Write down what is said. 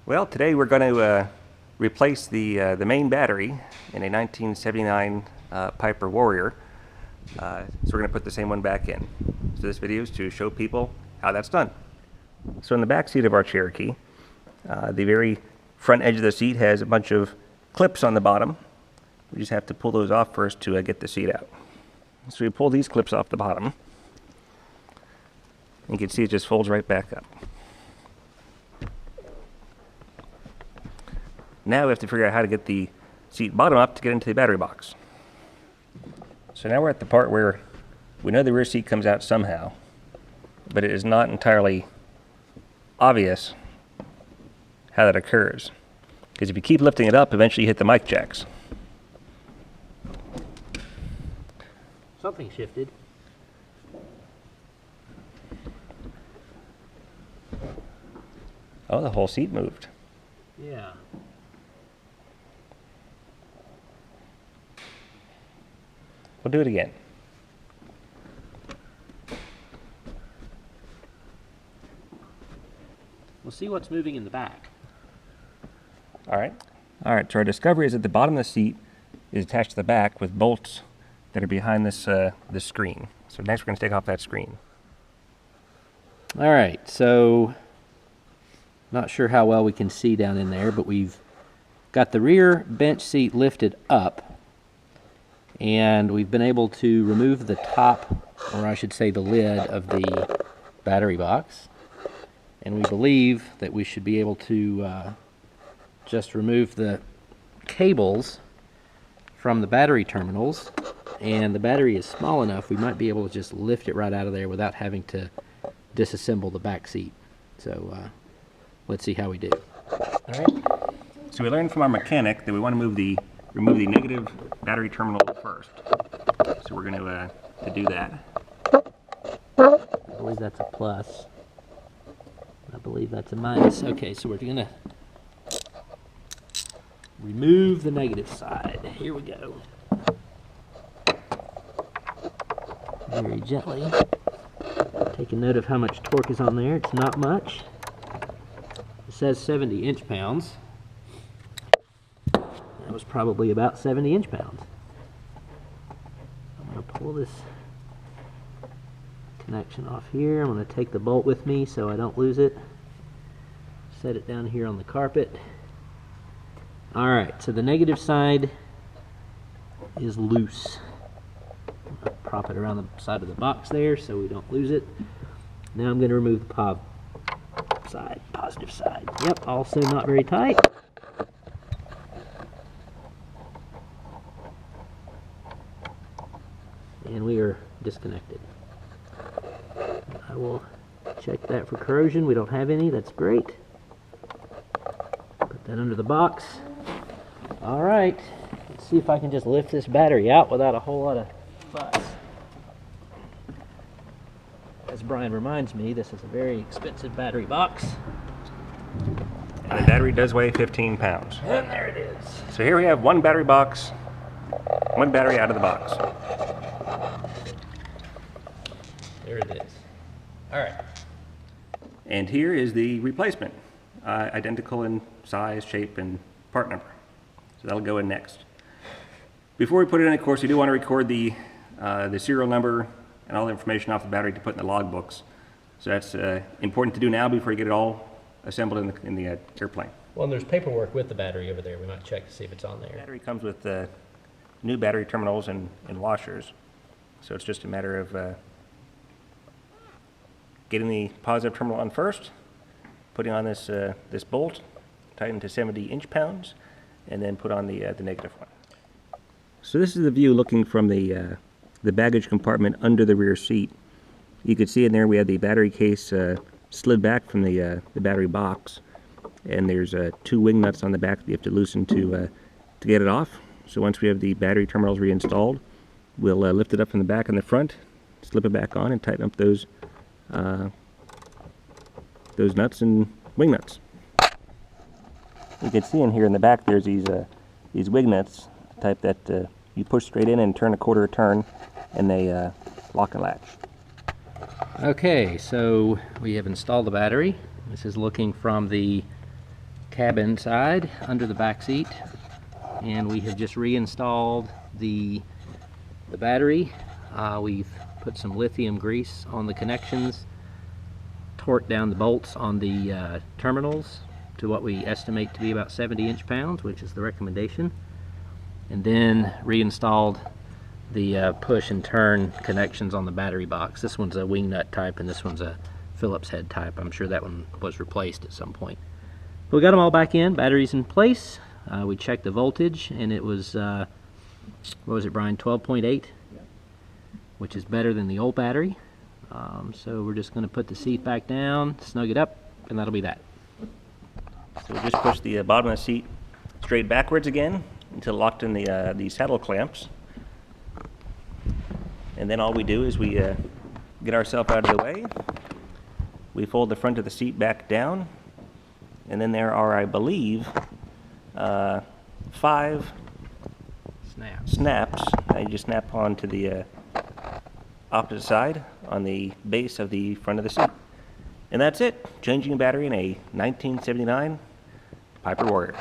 Well, today we're going to replace the main battery in a 1979 Piper Warrior. So we're going to put the same one back in. So this video is to show people how that's done. So in the back seat of our Cherokee, the very front edge of the seat has a bunch of clips on the bottom. We just have to pull those off first to get the seat out. So we pull these clips off the bottom. You can see it just folds right back up. Now we have to figure out how to get the seat bottom up to get into the battery box. So now we're at the part where we know the rear seat comes out somehow, but it is not entirely obvious how that occurs. Because if you keep lifting it up, eventually you hit the mic jacks. Something shifted. Oh, the whole seat moved. Yeah. We'll do it again. We'll see what's moving in the back. All right, so our discovery is that the bottom of the seat is attached to the back with bolts that are behind this screen. So next we're going to take off that screen. All right, so not sure how well we can see down in there, but we've got the rear bench seat lifted up, and we've been able to remove the top, or I should say the lid of the battery box. And we believe that we should be able to just remove the cables from the battery terminals. And the battery is small enough, we might be able to just lift it right out of there without having to disassemble the back seat. So let's see how we do. All right. So we learned from our mechanic that we want to remove the negative battery terminal first. So we're going to do that. I believe that's a plus. I believe that's a minus. Okay, so we're going to remove the negative side. Here we go. Very gently. Take a note of how much torque is on there. It's not much. It says 70 inch-pounds. That was probably about 70 inch-pounds. I'm going to pull this connection off here. I'm going to take the bolt with me so I don't lose it. Set it down here on the carpet. Alright, so the negative side is loose. I'll prop it around the side of the box there so we don't lose it. Now I'm going to remove the positive side. Yep, also not very tight. And we are disconnected. I will check that for corrosion. We don't have any. That's great. Put that under the box. All right. Let's see if I can just lift this battery out without a whole lot of fuss. As Brian reminds me, this is a very expensive battery box. And the battery does weigh 15 pounds. And there it is. So here we have one battery box, one battery out of the box. There it is. All right. And here is the replacement, identical in size, shape, and part number. So that'll go in next. Before we put it in, of course, we do want to record the serial number and all the information off the battery to put in the log books. So that's important to do now before you get it all assembled in the airplane. Well, and there's paperwork with the battery over there. We might check to see if it's on there. The battery comes with new battery terminals and washers. So it's just a matter of getting the positive terminal on first, putting on this bolt, tightened to 70 inch-pounds, and then put on the negative one. So this is the view looking from the baggage compartment under the rear seat. You can see in there we have the battery case slid back from the battery box, and there's 2 wing nuts on the back that you have to loosen to get it off. So once we have the battery terminals reinstalled, we'll lift it up from the back and the front, slip it back on, and tighten up those nuts and wing nuts. You can see in here in the back there's these wing nuts, type that you push straight in and turn a quarter turn, and they lock and latch. Okay, so we have installed the battery. This is looking from the cabin side under the back seat, and we have just reinstalled the battery. We've put some lithium grease on the connections, torqued down the bolts on the terminals to what we estimate to be about 70 inch-pounds, which is the recommendation, and then reinstalled the push and turn connections on the battery box. This one's a wing nut type and this one's a Phillips head type. I'm sure that one was replaced at some point. But we got them all back in, batteries in place. We checked the voltage and it was, what was it, Brian, 12.8? Which is better than the old battery. So we're just going to put the seat back down, snug it up, and that'll be that. So we just push the bottom of the seat straight backwards again until locked in the saddle clamps. And then all we do is we get ourselves out of the way. We fold the front of the seat back down. And then there are, I believe, 5 snaps. You just snap onto the opposite side on the base of the front of the seat. And that's it. Changing a battery in a 1979 Piper Warrior.